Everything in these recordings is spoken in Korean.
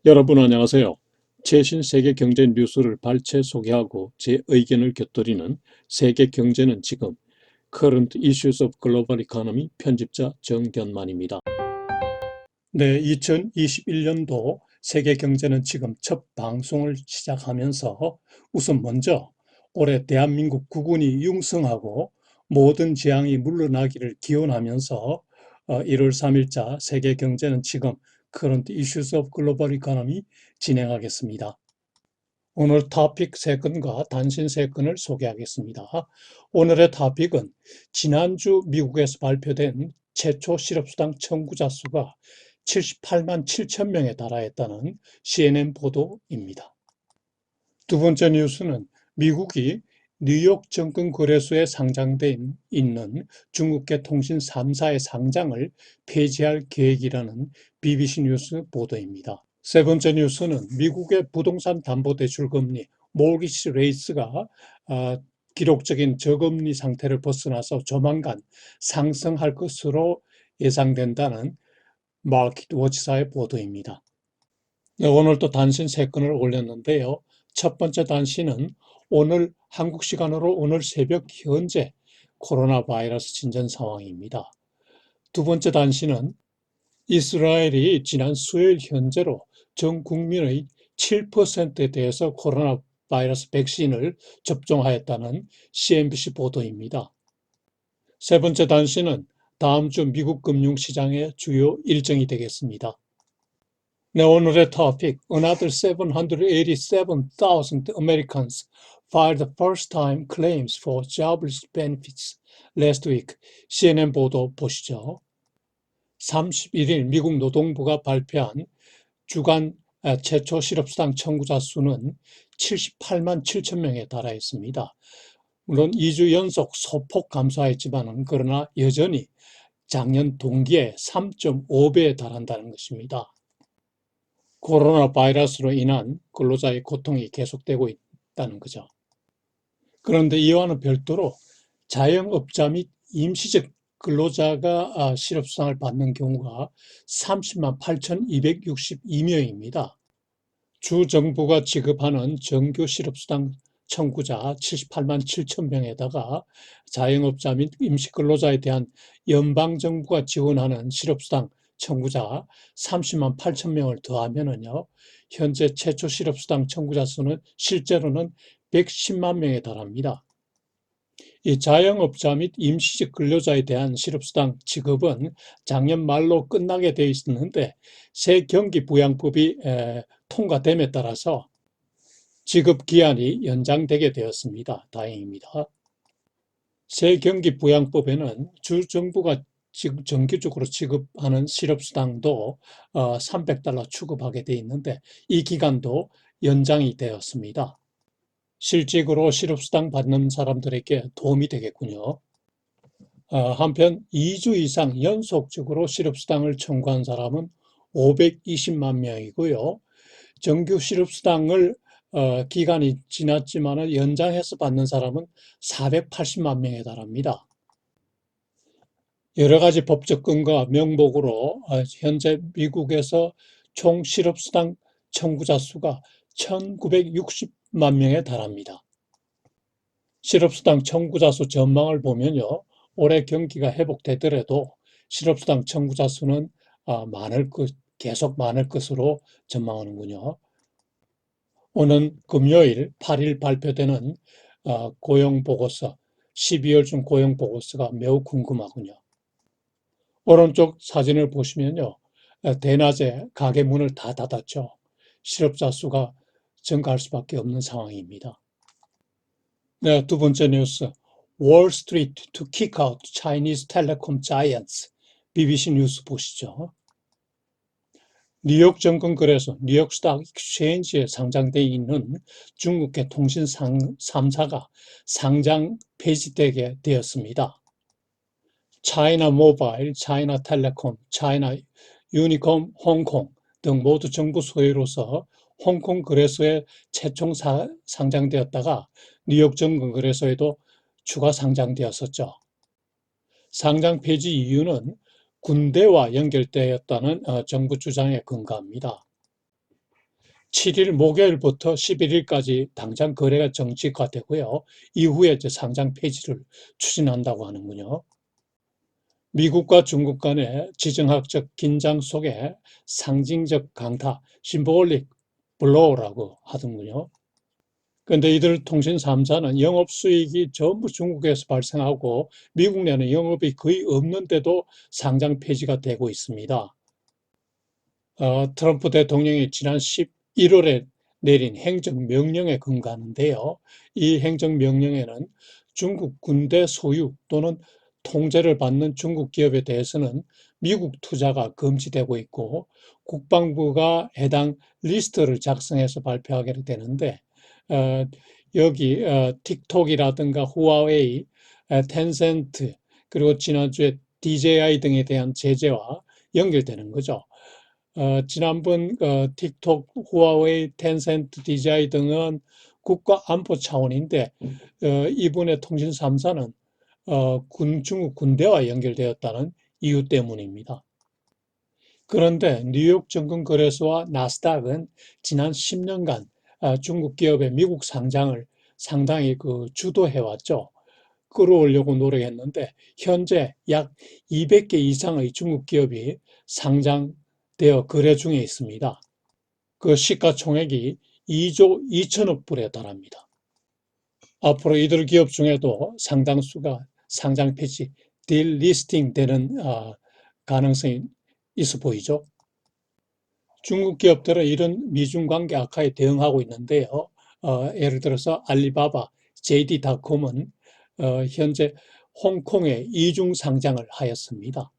여러분 안녕하세요. 최신 세계 경제 뉴스를 발췌 소개하고 제 의견을 곁들이는 세계 경제는 지금 Current Issues of Global Economy 편집자 정견만입니다. 네, 2021년도 세계 경제는 지금 첫 방송을 시작하면서 우선 먼저 올해 대한민국 국운이 융성하고 모든 재앙이 물러나기를 기원하면서 1월 3일자 세계 경제는 지금 Current Issues of Global Economy 진행하겠습니다. 오늘 토픽 3건과 단신 3건을 소개하겠습니다. 오늘의 토픽은 지난주 미국에서 발표된 최초 실업수당 청구자 수가 78만 7천 명에 달하였다는 CNN 보도입니다. 두 번째 뉴스는 미국이 뉴욕 증권거래소에 상장돼 있는 중국계 통신 3사의 상장을 폐지할 계획이라는 BBC 뉴스 보도입니다. 세 번째 뉴스는 미국의 부동산 담보대출 금리 모기지 레이트가 기록적인 저금리 상태를 벗어나서 조만간 상승할 것으로 예상된다는 마켓워치사의 보도입니다. 네, 오늘 또 단신 3건을 올렸는데요. 첫 번째 단신은 오늘 한국 시간으로 오늘 새벽 현재 코로나 바이러스 진전 상황입니다. 두 번째 단신은 이스라엘이 지난 수요일 현재로 전 국민의 7%에 대해서 코로나 바이러스 백신을 접종하였다는 CNBC 보도입니다. 세 번째 단신은 다음 주 미국 금융시장의 주요 일정이 되겠습니다. 네, 오늘의 토픽, Another 787,000 Americans filed first-time claims for jobless benefits last week. CNN 보도 보시죠. 31일 미국 노동부가 발표한 주간 최초 실업수당 청구자 수는 78만 7천 명에 달하였습니다. 물론 2주 연속 소폭 감소했지만 그러나 여전히 작년 동기의 3.5배에 달한다는 것입니다. 코로나 바이러스로 인한 근로자의 고통이 계속되고 있다는 거죠. 그런데 이와는 별도로 자영업자 및 임시직 근로자가 실업수당을 받는 경우가 30만 8,262명입니다. 주 정부가 지급하는 정규 실업수당 청구자 78만 7천 명에다가 자영업자 및 임시근로자에 대한 연방정부가 지원하는 실업수당 청구자 30만 8천 명을 더하면은요, 현재 최초 실업수당 청구자 수는 실제로는 110만 명에 달합니다. 이 자영업자 및 임시직 근로자에 대한 실업수당 지급은 작년 말로 끝나게 돼 있었는데 새 경기부양법이 통과됨에 따라서 지급 기한이 연장되게 되었습니다. 다행입니다. 새 경기부양법에는 주 정부가 정기적으로 지급하는 실업수당도 $300 추급하게 돼 있는데 이 기간도 연장이 되었습니다. 실직으로 실업수당 받는 사람들에게 도움이 되겠군요. 한편 2주 이상 연속적으로 실업수당을 청구한 사람은 520만 명이고요. 정규 실업수당을 기간이 지났지만 연장해서 받는 사람은 480만 명에 달합니다. 여러 가지 법적 근거와 명목으로 현재 미국에서 총 실업수당 청구자 수가 1960만 명에 달합니다. 실업수당 청구자 수 전망을 보면요. 올해 경기가 회복되더라도 실업수당 청구자 수는 계속 많을 것으로 전망하는군요. 오는 금요일 8일 발표되는 고용보고서, 12월 중 고용보고서가 매우 궁금하군요. 오른쪽 사진을 보시면요. 대낮에 가게 문을 다 닫았죠. 실업자 수가 증가할 수밖에 없는 상황입니다. 네, 두 번째 뉴스. Wall Street to kick out Chinese telecom giants. BBC 뉴스 보시죠. 뉴욕 증권거래소, 뉴욕 스탁 익스체인지에 상장되어 있는 중국계 통신 3사가 상장 폐지되게 되었습니다. 차이나 모바일, 차이나 텔레콤, 차이나 유니콤 홍콩 등 모두 정부 소유로서 홍콩 거래소에 최초 상장되었다가 뉴욕 증권거래소에도 추가 상장되었었죠. 상장 폐지 이유는 군대와 연결되었다는 정부 주장에 근거합니다. 7일 목요일부터 11일까지 당장 거래가 정지가 되고요. 이후에 이제 상장 폐지를 추진한다고 하는군요. 미국과 중국 간의 지정학적 긴장 속에 상징적 강타, 심볼릭 블로우라고 하던군요. 그런데 이들 통신 3사는 영업 수익이 전부 중국에서 발생하고 미국 내는 영업이 거의 없는데도 상장 폐지가 되고 있습니다. 트럼프 대통령이 지난 11월에 내린 행정명령에 근거하는데요. 이 행정명령에는 중국 군대 소유 또는 통제를 받는 중국 기업에 대해서는 미국 투자가 금지되고 있고 국방부가 해당 리스트를 작성해서 발표하게 되는데 어, 여기 틱톡이라든가 후아웨이, 텐센트 그리고 지난주에 DJI 등에 대한 제재와 연결되는 거죠. 지난번 틱톡, 후아웨이, 텐센트, DJI 등은 국가 안보 차원인데 이번에 통신 3사는 중국 군대와 연결되었다는 이유 때문입니다. 그런데 뉴욕 증권거래소와 나스닥은 지난 10년간 중국 기업의 미국 상장을 상당히 주도해왔죠. 끌어오려고 노력했는데 현재 약 200개 이상의 중국 기업이 상장되어 거래 중에 있습니다. 그 시가총액이 2조 2천억 불에 달합니다. 앞으로 이들 기업 중에도 상당수가 상장 폐지, 딜리스팅 되는 가능성이 있어 보이죠. 중국 기업들은 이런 미중 관계 악화에 대응하고 있는데요. 예를 들어서 알리바바, JD.com은 현재 홍콩에 이중 상장을 하였습니다.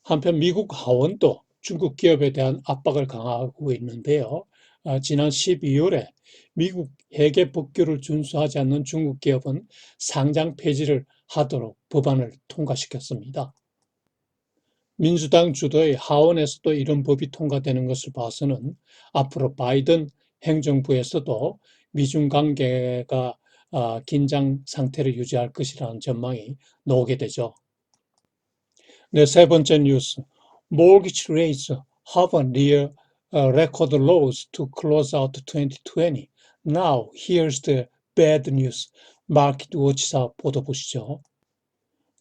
한편 미국 하원도 중국 기업에 대한 압박을 강화하고 있는데요. 지난 12월에 미국 회계 법규를 준수하지 않는 중국 기업은 상장 폐지를 하도록 법안을 통과시켰습니다. 민주당 주도의 하원에서도 이런 법이 통과되는 것을 봐서는 앞으로 바이든 행정부에서도 미중 관계가 긴장 상태를 유지할 것이라는 전망이 나오게 되죠. 네, 세 번째 뉴스. Mortgage rates hover near record lows to close out 2020. Now, here's the bad news. 마켓워치사 보도 보시죠.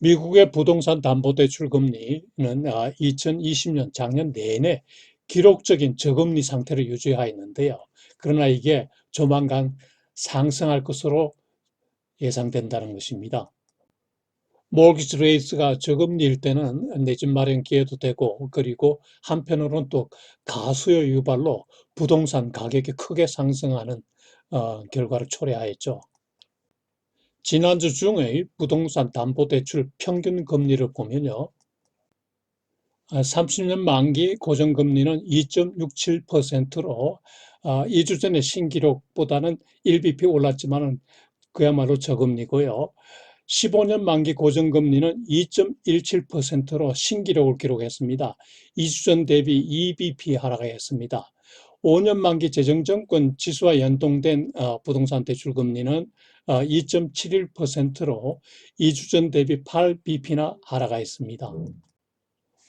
미국의 부동산 담보대출 금리는 2020년 작년 내내 기록적인 저금리 상태를 유지하였는데요. 그러나 이게 조만간 상승할 것으로 예상된다는 것입니다. 모기지 레이스가 저금리일 때는 내 집 마련 기회도 되고 그리고 한편으로는 또 가수요 유발로 부동산 가격이 크게 상승하는 결과를 초래하였죠. 지난주 중의 부동산 담보대출 평균 금리를 보면요. 30년 만기 고정금리는 2.67%로 2주 전에 신기록보다는 1bp 올랐지만 그야말로 저금리고요. 15년 만기 고정금리는 2.17%로 신기록을 기록했습니다. 2주 전 대비 2bp 하락했습니다. 5년 만기 재정정권 지수와 연동된 부동산 대출 금리는 2.71%로 2주 전 대비 8bp나 하락했습니다.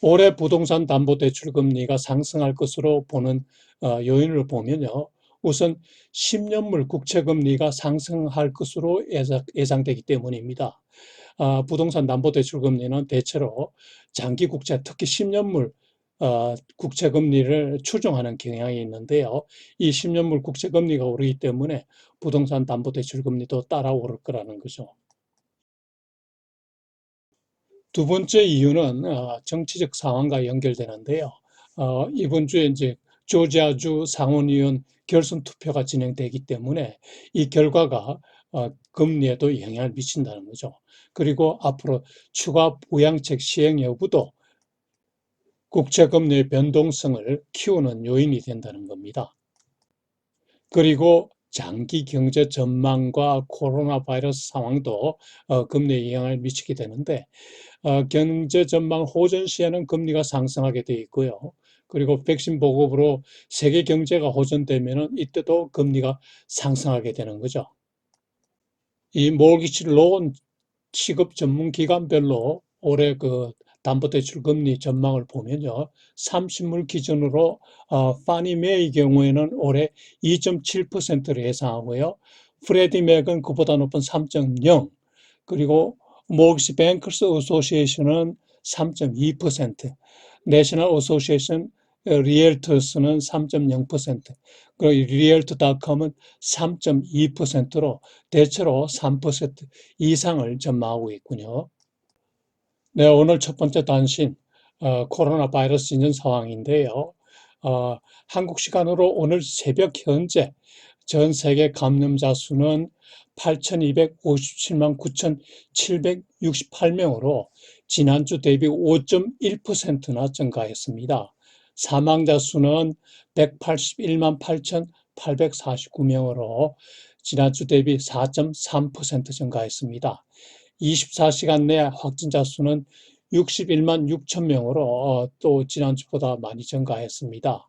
올해 부동산 담보대출 금리가 상승할 것으로 보는 요인을 보면요. 우선 10년물 국채금리가 상승할 것으로 예상되기 때문입니다. 부동산 담보대출 금리는 대체로 장기 국채, 특히 10년물 국채금리를 추종하는 경향이 있는데요. 이 10년물 국채금리가 오르기 때문에 부동산 담보대출 금리도 따라 오를 거라는 거죠. 두 번째 이유는 정치적 상황과 연결되는데요. 이번 주에 이제 조지아주 상원의원 결선 투표가 진행되기 때문에 이 결과가 금리에도 영향을 미친다는 거죠. 그리고 앞으로 추가 부양책 시행 여부도 국채금리의 변동성을 키우는 요인이 된다는 겁니다. 그리고 장기 경제 전망과 코로나 바이러스 상황도 금리에 영향을 미치게 되는데 경제 전망 호전 시에는 금리가 상승하게 돼 있고요. 그리고 백신 보급으로 세계 경제가 호전되면은 이때도 금리가 상승하게 되는 거죠. 이 모기지 론 취급 전문 기관별로 올해 담보대출 금리 전망을 보면요. 30물 기준으로 파니메의 경우에는 올해 2.7%를 예상하고요. 프레디 맥은 그보다 높은 3.0, 그리고 모기지 뱅커스 어소시에이션은 3.2%, 내셔널 어소시에이션 리얼터스는 3.0%, 그리고 리얼터닷컴은 3.2%로 대체로 3% 이상을 전망하고 있군요. 네, 오늘 첫 번째 단신, 코로나 바이러스 진전 상황인데요. 한국 시간으로 오늘 새벽 현재 전 세계 감염자 수는 8,257만 9,768명으로 지난주 대비 5.1%나 증가했습니다. 사망자 수는 181만 8,849명으로 지난주 대비 4.3% 증가했습니다. 24시간 내 확진자 수는 61만 6천 명으로 또 지난주보다 많이 증가했습니다.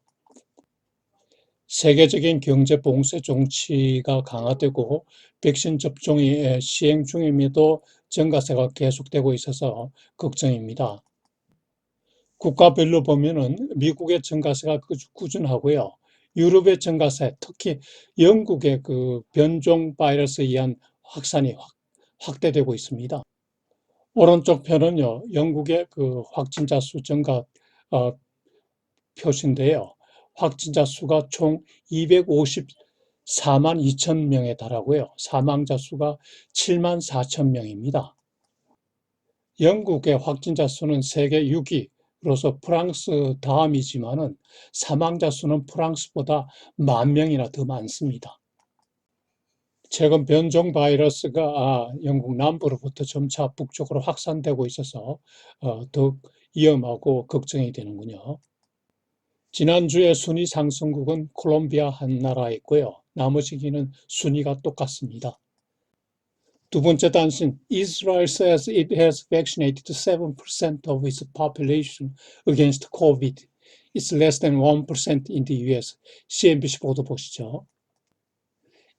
세계적인 경제 봉쇄 정치가 강화되고 백신 접종이 시행 중임에도 증가세가 계속되고 있어서 걱정입니다. 국가별로 보면은 미국의 증가세가 꾸준하고요. 유럽의 증가세, 특히 영국의 그 변종 바이러스에 의한 확산이 확대되고 있습니다. 오른쪽 편은요, 영국의 그 확진자 수 증가 표시인데요. 확진자 수가 총 254만 2천 명에 달하고요. 사망자 수가 7만 4천 명입니다. 영국의 확진자 수는 세계 6위로서 프랑스 다음이지만은 사망자 수는 프랑스보다 1만 명이나 더 많습니다. 최근 변종 바이러스가 영국 남부로부터 점차 북쪽으로 확산되고 있어서 더욱 위험하고 걱정이 되는군요. 지난주에 순위 상승국은 콜롬비아 한 나라였고요. 나머지는 순위가 똑같습니다. 두 번째 단신, Israel says it has vaccinated 7% of its population against COVID. It's less than 1% in the US. CNBC 보도 보시죠.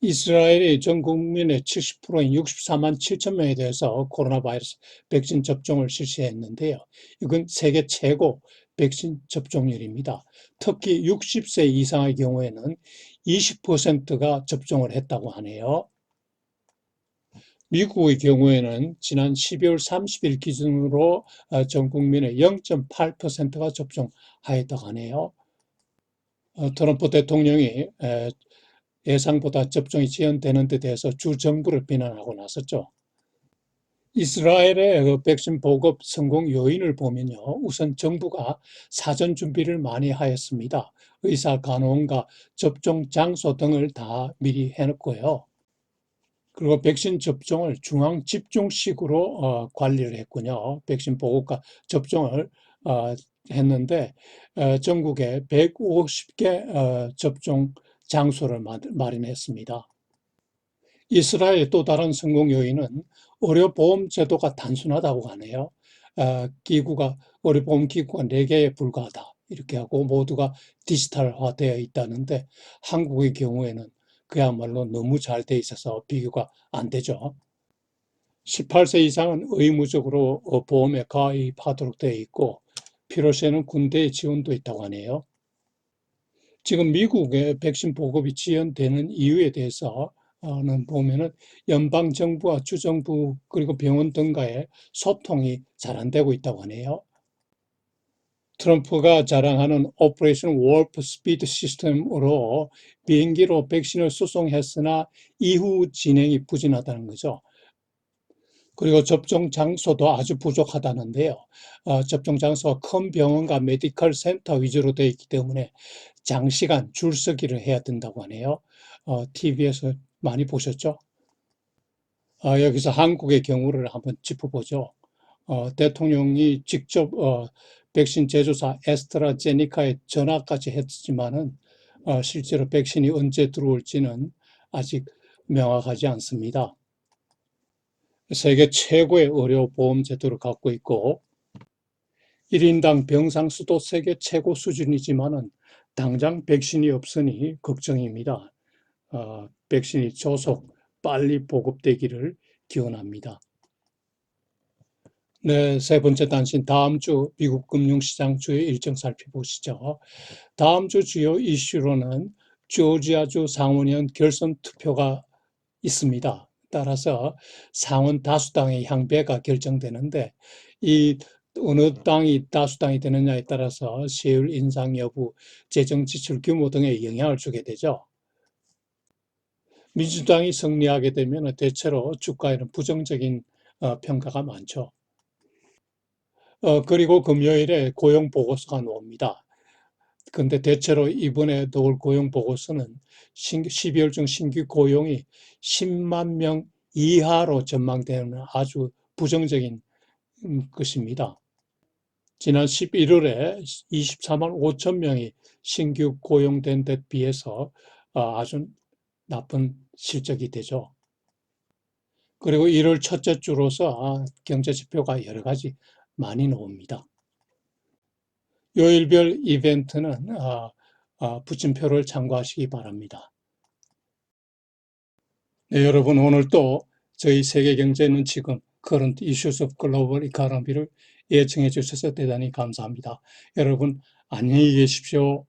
이스라엘이 전 국민의 70%인 64만 7천 명에 대해서 코로나 바이러스 백신 접종을 실시했는데요. 이건 세계 최고 백신 접종률입니다. 특히 60세 이상의 경우에는 20%가 접종을 했다고 하네요. 미국의 경우에는 지난 12월 30일 기준으로 전 국민의 0.8%가 접종하였다고 하네요. 트럼프 대통령이 예상보다 접종이 지연되는 데 대해서 주 정부를 비난하고 나섰죠. 이스라엘의 백신 보급 성공 요인을 보면요. 우선 정부가 사전 준비를 많이 하였습니다. 의사, 간호원과 접종 장소 등을 다 미리 해놓고요. 그리고 백신 접종을 중앙 집중식으로 관리를 했군요. 백신 보급과 접종을 했는데 전국에 150개 접종 장소를 마련했습니다. 이스라엘의 또 다른 성공 요인은 의료보험 제도가 단순하다고 하네요. 의료보험 기구가 4개에 불과하다 이렇게 하고 모두가 디지털화되어 있다는데 한국의 경우에는 그야말로 너무 잘 돼 있어서 비교가 안 되죠. 18세 이상은 의무적으로 보험에 가입하도록 되어 있고 필요시에는 군대의 지원도 있다고 하네요. 지금 미국의 백신 보급이 지연되는 이유에 대해서는 보면은 연방 정부와 주정부 그리고 병원 등과의 소통이 잘 안 되고 있다고 하네요. 트럼프가 자랑하는 오퍼레이션 워프 스피드 시스템으로 비행기로 백신을 수송했으나 이후 진행이 부진하다는 거죠. 그리고 접종 장소도 아주 부족하다는데요. 접종 장소가 큰 병원과 메디컬 센터 위주로 되어 있기 때문에 장시간 줄서기를 해야 된다고 하네요. TV에서 많이 보셨죠? 여기서 한국의 경우를 한번 짚어보죠. 대통령이 직접 백신 제조사 에스트라제네카에 전화까지 했지만은 실제로 백신이 언제 들어올지는 아직 명확하지 않습니다. 세계 최고의 의료보험 제도를 갖고 있고 1인당 병상 수도 세계 최고 수준이지만은 당장 백신이 없으니 걱정입니다. 백신이 조속 빨리 보급되기를 기원합니다. 네, 세 번째 단신 다음 주 미국 금융시장 주요 일정 살펴보시죠. 다음 주 주요 이슈로는 조지아주 상원의원 결선 투표가 있습니다. 따라서 상원 다수당의 향배가 결정되는데 이 어느 당이 다수당이 되느냐에 따라서 세율 인상 여부, 재정 지출 규모 등에 영향을 주게 되죠. 민주당이 승리하게 되면 대체로 주가에는 부정적인 평가가 많죠. 그리고 금요일에 고용 보고서가 나옵니다. 근데 대체로 이번에 나올 고용 보고서는 12월 중 신규 고용이 10만 명 이하로 전망되는 아주 부정적인 것입니다. 지난 11월에 24만 5천 명이 신규 고용된 데 비해서 아주 나쁜 실적이 되죠. 그리고 1월 첫째 주로서 경제 지표가 여러 가지 많이 나옵니다. 요일별 이벤트는 붙임표를 참고하시기 바랍니다. 네, 여러분 오늘 또 저희 세계경제는 지금 Current Issues of Global Economy를 예청해 주셔서 대단히 감사합니다. 여러분 안녕히 계십시오.